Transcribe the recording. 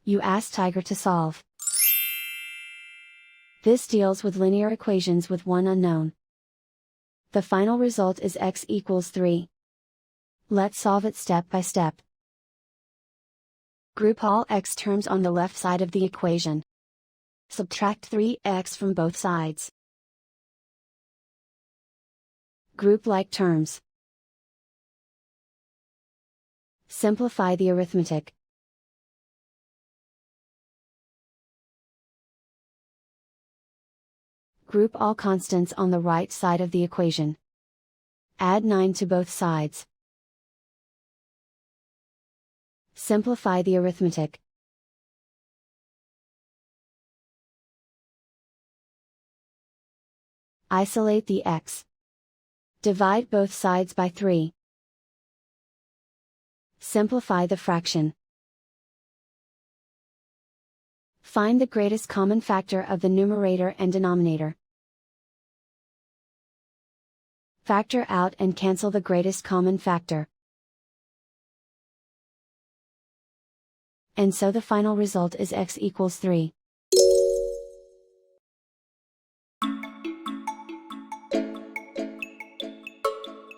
You ask Tiger to solve. This deals with linear equations with one unknown. The final result is x equals 3. Let's solve it step by step. Group all x terms on the left side of the equation. Subtract 3x from both sides. Group like terms. Simplify the arithmetic. Group all constants on the right side of the equation. Add 9 to both sides. Simplify the arithmetic. Isolate the x. Divide both sides by 3. Simplify the fraction. Find the greatest common factor of the numerator and denominator. Factor out and cancel the greatest common factor. And so the final result is x equals 3.